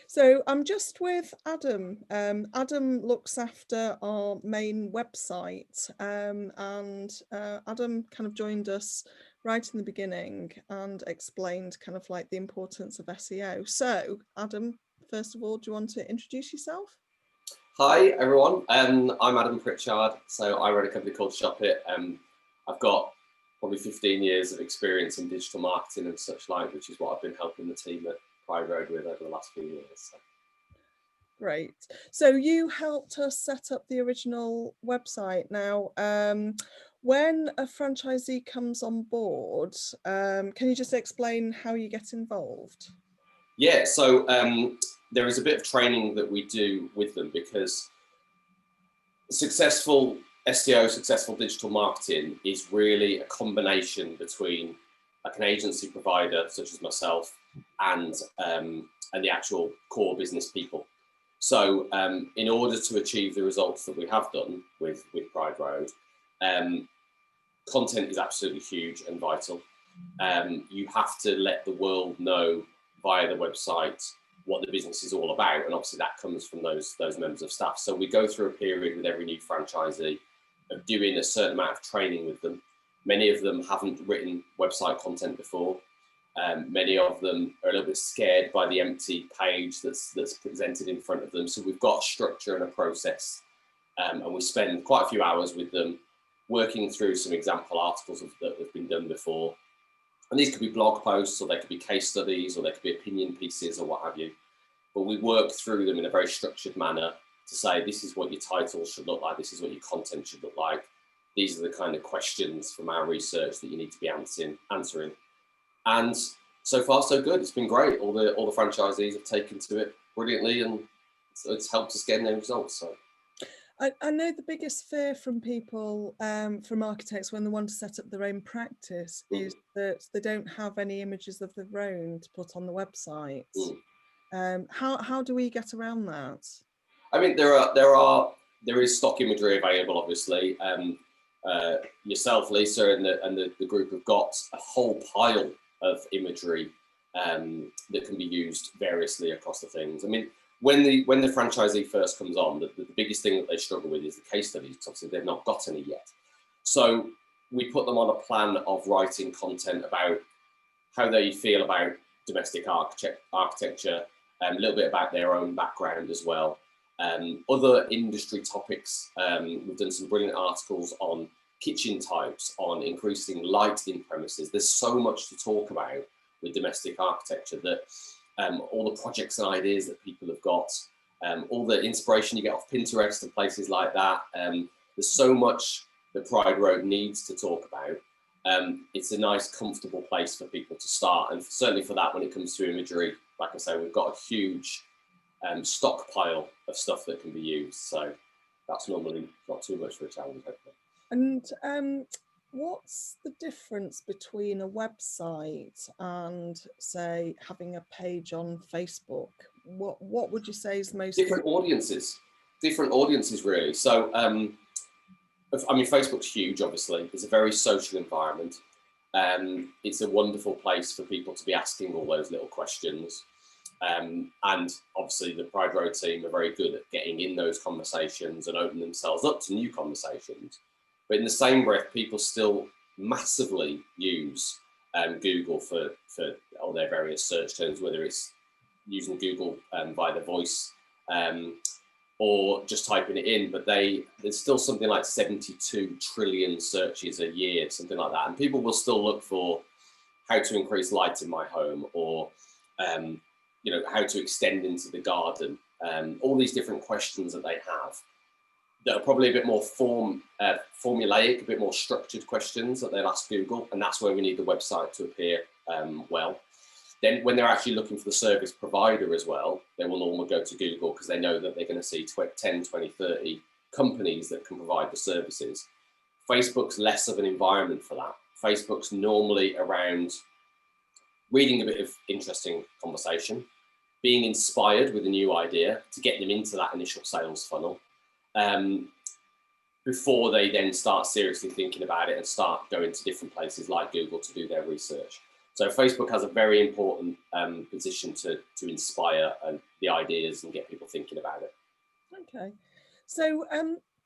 So I'm just with Adam. Adam looks after our main website, and Adam kind of joined us right in the beginning and explained kind of like the importance of SEO. So Adam, first of all, do you want to introduce yourself? Hi everyone, I'm Adam Pritchard, so I run a company called ShopIt. I've got probably 15 years of experience in digital marketing and such like, which is what I've been helping the team at Pride Road with over the last few years. So. Great. So you helped us set up the original website. Now, when a franchisee comes on board, can you just explain how you get involved? Yeah, so there is a bit of training that we do with them because successful SEO, successful digital marketing is really a combination between like an agency provider such as myself and the actual core business people. So in order to achieve the results that we have done with Pride Road, content is absolutely huge and vital. You have to let the world know via the website what the business is all about, and obviously that comes from those members of staff. So we go through a period with every new franchisee of doing a certain amount of training with them. Many of them haven't written website content before. Many of them are a little bit scared by the empty page that's presented in front of them. So we've got a structure and a process, and we spend quite a few hours with them working through some example articles that have been done before. And these could be blog posts, or they could be case studies, or they could be opinion pieces, or what have you. But we work through them in a very structured manner to say, this is what your title should look like, this is what your content should look like. These are the kind of questions from our research that you need to be answering. And so far, so good. It's been great. All the franchisees have taken to it brilliantly, and it's helped us get any results. So. I know the biggest fear from people, from architects when they want to set up their own practice is that they don't have any images of their own to put on the website. How do we get around that? I mean, there is stock imagery available, obviously. Yourself, Lisa, and the group have got a whole pile of imagery that can be used variously across the things. I mean, when the franchisee first comes on, the biggest thing that they struggle with is the case studies. Obviously, they've not got any yet. So we put them on a plan of writing content about how they feel about domestic architecture, a little bit about their own background as well. Other industry topics, we've done some brilliant articles on kitchen types, on increasing light in premises. There's so much to talk about with domestic architecture that all the projects and ideas that people have got, all the inspiration you get off Pinterest and places like that. There's so much that Pride Road needs to talk about. It's a nice, comfortable place for people to start. And certainly for that, when it comes to imagery, like I say, we've got a huge stockpile of stuff that can be used. So that's normally not too much for a challenge, hopefully. And what's the difference between a website and, say, having a page on Facebook? What would you say is the most different audiences really? So I mean, Facebook's huge, obviously. It's a very social environment. It's a wonderful place for people to be asking all those little questions. And obviously the Pride Road team are very good at getting in those conversations and opening themselves up to new conversations. But in the same breath, people still massively use Google for all their various search terms, whether it's using Google via the voice or just typing it in. But there's still something like 72 trillion searches a year, something like that. And people will still look for how to increase light in my home, or how to extend into the garden. All these different questions that they have that are probably a bit more formulaic, a bit more structured questions that they'll ask Google, and that's where we need the website to appear well. Then when they're actually looking for the service provider as well, they will normally go to Google because they know that they're going to see 10, 20, 30 companies that can provide the services. Facebook's less of an environment for that. Facebook's normally around reading a bit of interesting conversation, being inspired with a new idea to get them into that initial sales funnel, before they then start seriously thinking about it and start going to different places like Google to do their research. So Facebook has a very important position to inspire the ideas and get people thinking about it. Okay, so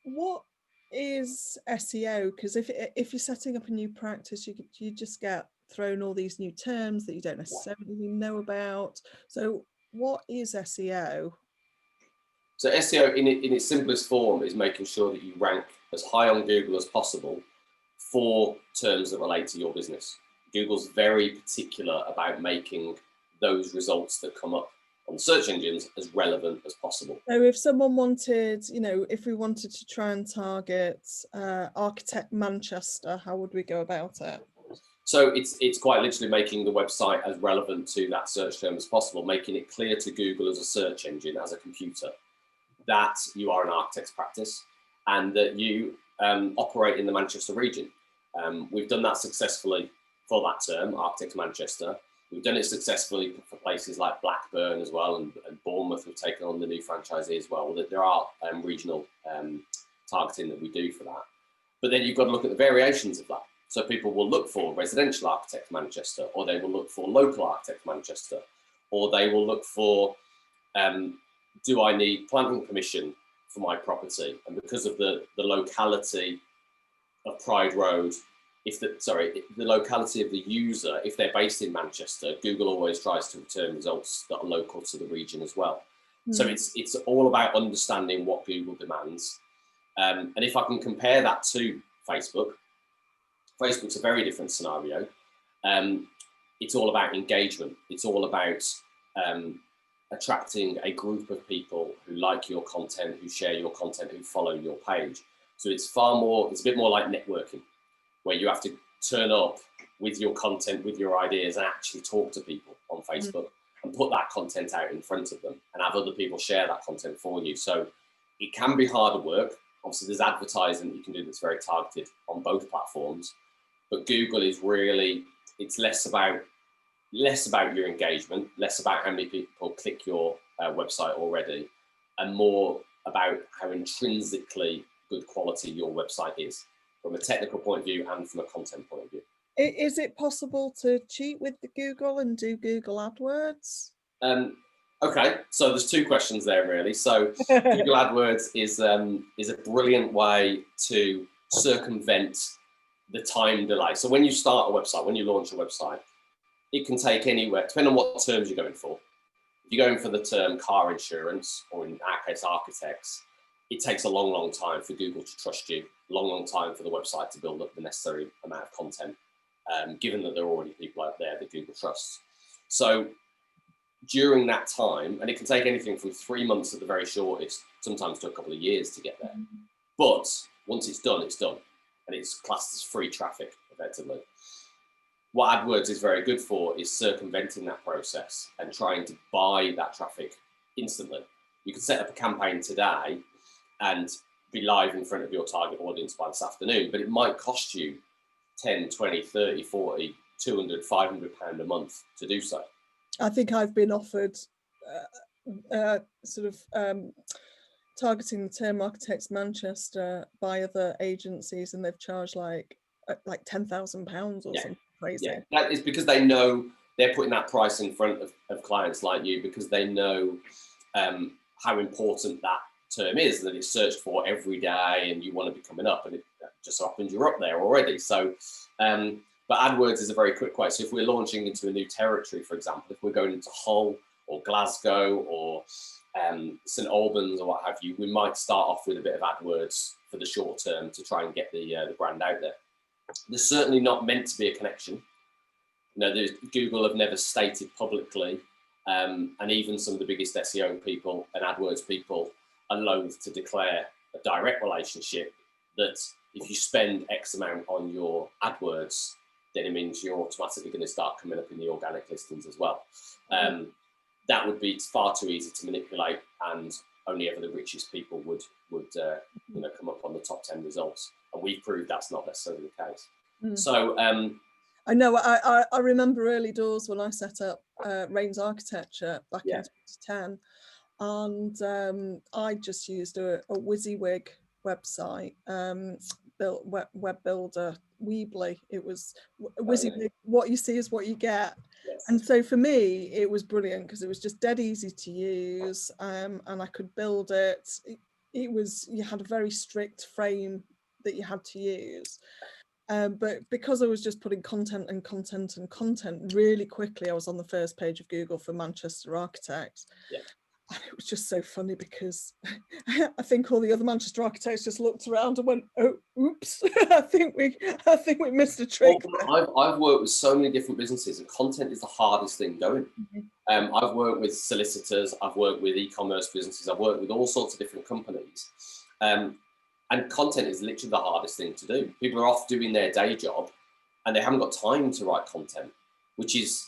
what is SEO? Because if you're setting up a new practice, you just get thrown all these new terms that you don't necessarily know about. So what is SEO? So SEO in its simplest form is making sure that you rank as high on Google as possible for terms that relate to your business. Google's very particular about making those results that come up on search engines as relevant as possible. So if someone wanted, if we wanted to try and target Architect Manchester, how would we go about it? So it's quite literally making the website as relevant to that search term as possible, making it clear to Google as a search engine, as a computer, that you are an architect's practice and that you operate in the Manchester region. We've done that successfully for that term, Architect Manchester. We've done it successfully for places like Blackburn as well, and Bournemouth have taken on the new franchisee as well. There are regional targeting that we do for that. But then you've got to look at the variations of that. So people will look for residential architect Manchester, or they will look for local architect Manchester, or they will look for, do I need planning permission for my property? And because of the locality of Pride Road, the locality of the user, if they're based in Manchester, Google always tries to return results that are local to the region as well. So it's all about understanding what Google demands. And if I can compare that to Facebook's a very different scenario. It's all about engagement. It's all about attracting a group of people who like your content, who share your content, who follow your page. So it's a bit more like networking, where you have to turn up with your content, with your ideas, and actually talk to people on Facebook and put that content out in front of them and have other people share that content for you. So it can be harder work. Obviously, there's advertising that you can do that's very targeted on both platforms, but Google is really, it's less about your engagement, less about how many people click your website already, and more about how intrinsically good quality your website is from a technical point of view and from a content point of view. Is it possible to cheat with the Google and do Google AdWords? Okay, so there's two questions there really. So Google AdWords is a brilliant way to circumvent the time delay. So when you start a website, when you launch a website, it can take anywhere, depending on what terms you're going for. If you're going for the term car insurance, or in our case, architects, it takes a long, long time for Google to trust you, a long, long time for the website to build up the necessary amount of content, given that there are already people out there that Google trusts. So during that time, and it can take anything from 3 months at the very shortest, sometimes to a couple of years to get there. But once it's done, and it's classed as free traffic, effectively. What AdWords is very good for is circumventing that process and trying to buy that traffic instantly. You could set up a campaign today and be live in front of your target audience by this afternoon, but it might cost you 10, 20, 30, 40, 200, 500 pound a month to do so. I think I've been offered targeting the term Architects Manchester by other agencies, and they've charged like £10,000 or something crazy. Yeah, that is because they know they're putting that price in front of clients like you, because they know how important that term is, that it's searched for every day and you want to be coming up, and it just so happens you're up there already. So but AdWords is a very quick way. So if we're launching into a new territory, for example, if we're going into Hull or Glasgow or St Albans or what have you, we might start off with a bit of AdWords for the short term to try and get the brand out there. There's certainly not meant to be a connection. Google have never stated publicly, and even some of the biggest SEO people and AdWords people are loath to declare a direct relationship, that if you spend X amount on your AdWords, then it means you're automatically going to start coming up in the organic listings as well. That would be far too easy to manipulate, and only ever the richest people would come up on the top 10 results. And we've proved that's not necessarily the case. So I know, I remember early doors when I set up Rains Architecture back in 2010, and I just used a WYSIWYG website, web builder, Weebly. It was yeah. what you see is what you get. Yes. And so for me, it was brilliant because it was just dead easy to use, and I could build it. It was, you had a very strict frame that you had to use. But because I was just putting content and content and content really quickly, I was on the first page of Google for Manchester architects. Yeah. And it was just so funny because I think all the other Manchester architects just looked around and went, "Oh, oops! I think we missed a trick." Well, I've worked with so many different businesses, and content is the hardest thing going. I've worked with solicitors, I've worked with e-commerce businesses, I've worked with all sorts of different companies, and content is literally the hardest thing to do. People are off doing their day job, and they haven't got time to write content, which is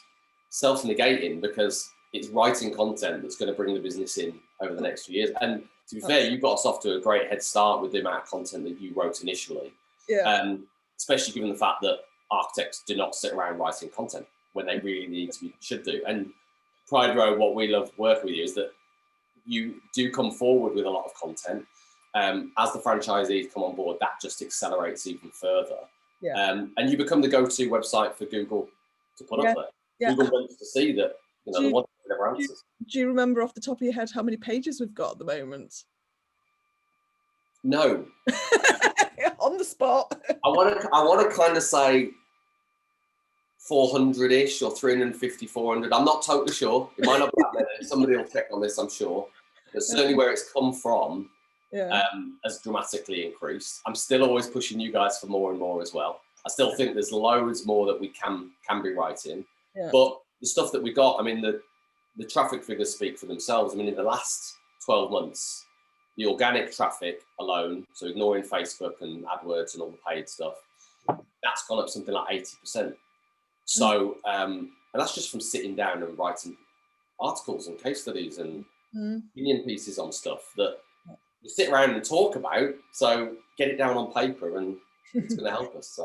self-negating because it's writing content that's going to bring the business in over the next few years. And to be fair, you got us off to a great head start with the amount of content that you wrote initially. Yeah. Especially given the fact that architects do not sit around writing content when they really should do. And Pride Row, what we love working with you is that you do come forward with a lot of content. As the franchisees come on board, that just accelerates even further. Yeah. And you become the go-to website for Google to put up there. Yeah. Google wants to see that, they want their answers. Do you remember off the top of your head how many pages we've got at the moment? No. On the spot. I want to kind of say 400-ish or 350, 400. I'm not totally sure. It might not be that many. Somebody will check on this, I'm sure. But certainly where it's come from has dramatically increased. I'm still always pushing you guys for more and more as well. I still think there's loads more that we can be writing. But the stuff that we got, I mean, the traffic figures speak for themselves. I mean, in the last 12 months, the organic traffic alone, so ignoring Facebook and AdWords and all the paid stuff, that's gone up something like 80%. So, and that's just from sitting down and writing articles and case studies and opinion pieces on stuff that we sit around and talk about. So get it down on paper and it's going to help us.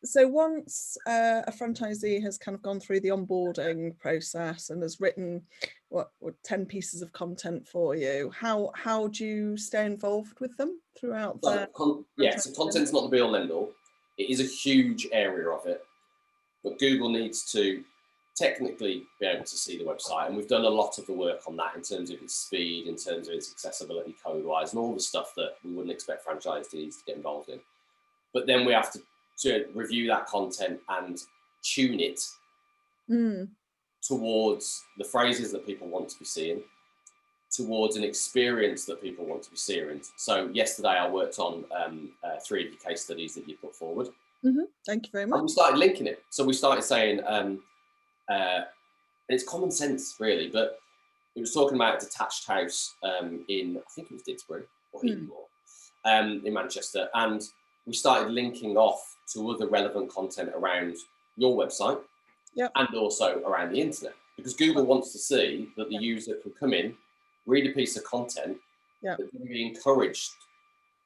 So once a franchisee has kind of gone through the onboarding process and has written what 10 pieces of content for you, how do you stay involved with them throughout their so content's not the be all end all. It is a huge area of it, but Google needs to technically be able to see the website, and we've done a lot of the work on that in terms of its speed, in terms of its accessibility code-wise, and all the stuff that we wouldn't expect franchisees to get involved in. But then we have to review that content and tune it towards the phrases that people want to be seeing, towards an experience that people want to be seeing. So yesterday I worked on 3 of your case studies that you put forward. Thank you very much. And we started linking it. So we started saying, and it's common sense really, but it was talking about a detached house in, I think it was Didsbury or Heathrow, in Manchester. And we started linking off to other relevant content around your website and also around the internet, because Google wants to see that the user can come in, read a piece of content, but be encouraged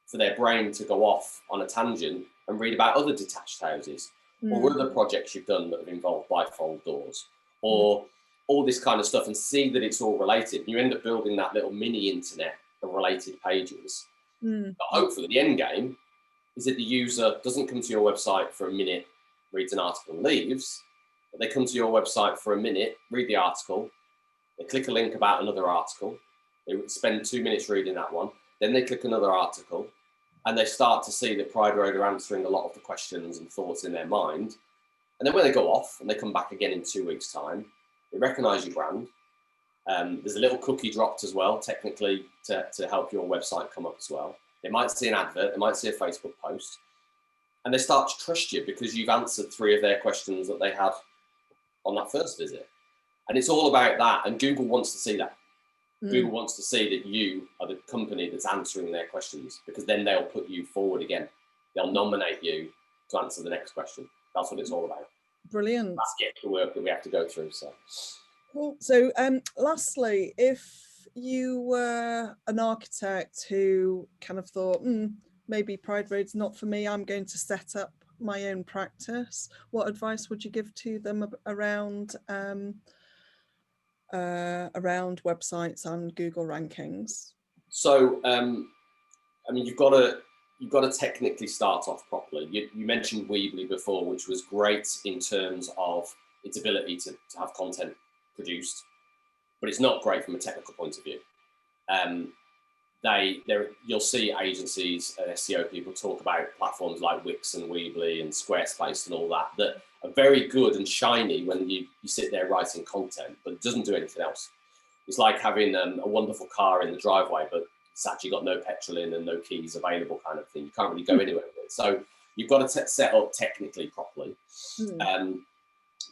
for their brain to go off on a tangent and read about other detached houses or other projects you've done that have involved bifold doors or all this kind of stuff, and see that it's all related. You end up building that little mini internet of related pages. But hopefully the end game is that the user doesn't come to your website for a minute, reads an article and leaves, but they come to your website for a minute, read the article, they click a link about another article, they spend 2 minutes reading that one, then they click another article, and they start to see that Pride Road are answering a lot of the questions and thoughts in their mind. And then when they go off and they come back again in 2 weeks' time, they recognize your brand. There's a little cookie dropped as well, technically, to help your website come up as well. They might see an advert, they might see a Facebook post, and they start to trust you because you've answered 3 of their questions that they had on that first visit. And it's all about that, and Google wants to see that. Google wants to see that you are the company that's answering their questions, because then they'll put you forward again. They'll nominate you to answer the next question. That's what it's all about. Brilliant. That's the work that we have to go through. So, cool. So, lastly, if you were an architect who kind of thought, maybe Pride Road's not for me, I'm going to set up my own practice, what advice would you give to them around websites and Google rankings? So I mean, you've got you've got to technically start off properly. You mentioned Weebly before, which was great in terms of its ability to have content produced, but it's not great from a technical point of view. You'll see agencies and SEO people talk about platforms like Wix and Weebly and Squarespace and all that are very good and shiny when you sit there writing content, but it doesn't do anything else. It's like having a wonderful car in the driveway, but it's actually got no petrol in and no keys available, kind of thing. You can't really go anywhere with it. So you've got to set up technically properly.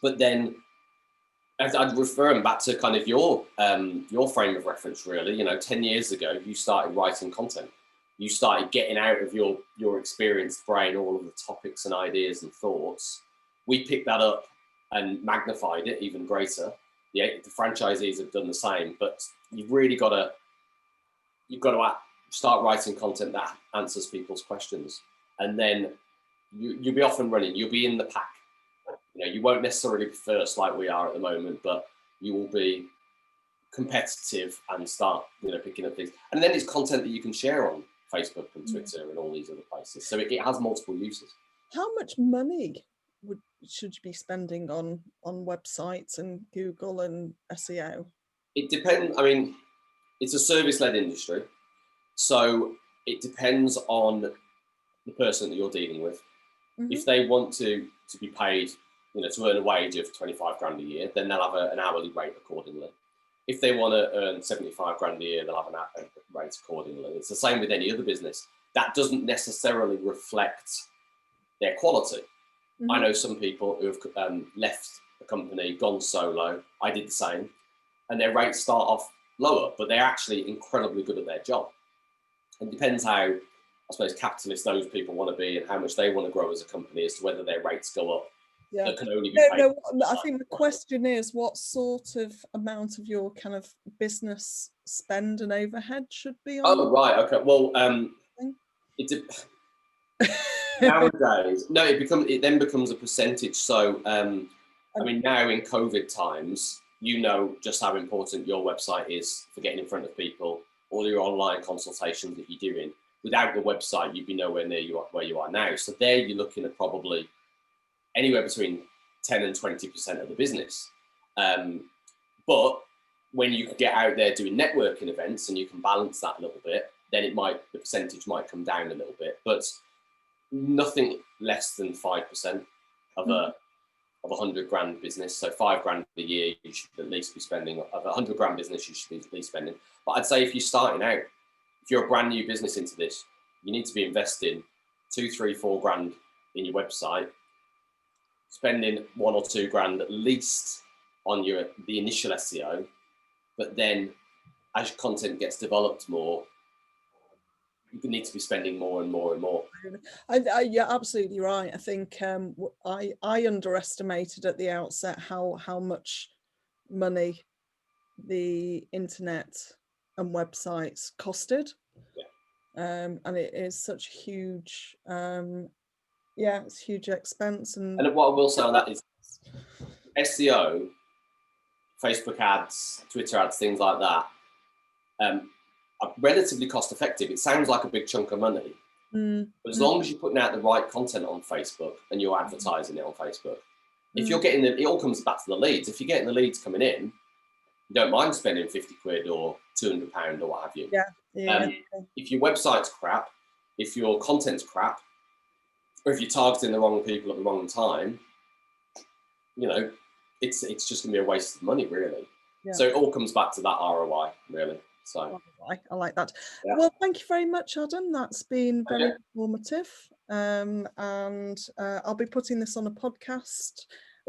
But then I'd refer them back to kind of your frame of reference, really. 10 years ago, you started writing content. You started getting out of your experienced brain all of the topics and ideas and thoughts. We picked that up and magnified it even greater. The franchisees have done the same, but you've really got to start writing content that answers people's questions, and then you'll be off and running. You'll be in the pack. You won't necessarily be first like we are at the moment, but you will be competitive and start picking up things. And then it's content that you can share on Facebook and Twitter and all these other places, so it has multiple uses. How much money should you be spending on websites and Google and SEO? It depends. I mean, it's a service-led industry, so it depends on the person that you're dealing with. If they want to be paid, to earn a wage of 25 grand a year, then they'll have an hourly rate accordingly. If they want to earn 75 grand a year, they'll have a rate accordingly. It's the same with any other business. That doesn't necessarily reflect their quality. I know some people who have left a company, gone solo. I did the same, and their rates start off lower, but they're actually incredibly good at their job. It depends how, I suppose, capitalist those people want to be and how much they want to grow as a company as to whether their rates go up. Yeah. That can only be paid. I think the question is, what sort of amount of your kind of business spend and overhead should be on? Oh, right. Okay. Well, nowadays, no, it then becomes a percentage. So, I mean, now in COVID times, just how important your website is for getting in front of people, all your online consultations that you're doing. Without the website, you'd be nowhere near where you are now. So there you're looking at probably anywhere between 10 and 20% of the business. But when you can get out there doing networking events and you can balance that a little bit, then the percentage might come down a little bit, but nothing less than 5% of a 100 grand business. So 5 grand a year, you should at least be spending. Of a 100 grand business, you should be at least spending. But I'd say if you're starting out, if you're a brand new business into this, you need to be investing 2, 3, 4 grand in your website, spending 1 or 2 grand at least on the initial SEO. But then as your content gets developed more, you need to be spending more and more and more. You're absolutely right. I think I underestimated at the outset how much money the internet and websites costed. And it is such a huge it's a huge expense. And what I will say on that is SEO, Facebook ads, Twitter ads, things like that, are relatively cost effective. It sounds like a big chunk of money, but as long as you're putting out the right content on Facebook and you're advertising it on Facebook, if you're getting it all comes back to the leads. If you're getting the leads coming in, you don't mind spending 50 quid or £200 or what have you. If your website's crap, if your content's crap, or if you're targeting the wrong people at the wrong time, it's just gonna be a waste of money, really. So it all comes back to that ROI, really. So I like that. Well, thank you very much, Adam. That's been very informative. And I'll be putting this on a podcast.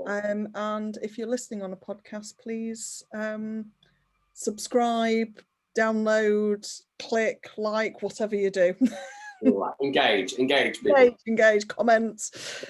And if you're listening on a podcast, please subscribe, download, click, like, whatever you do. Engage, people. Engage, comments.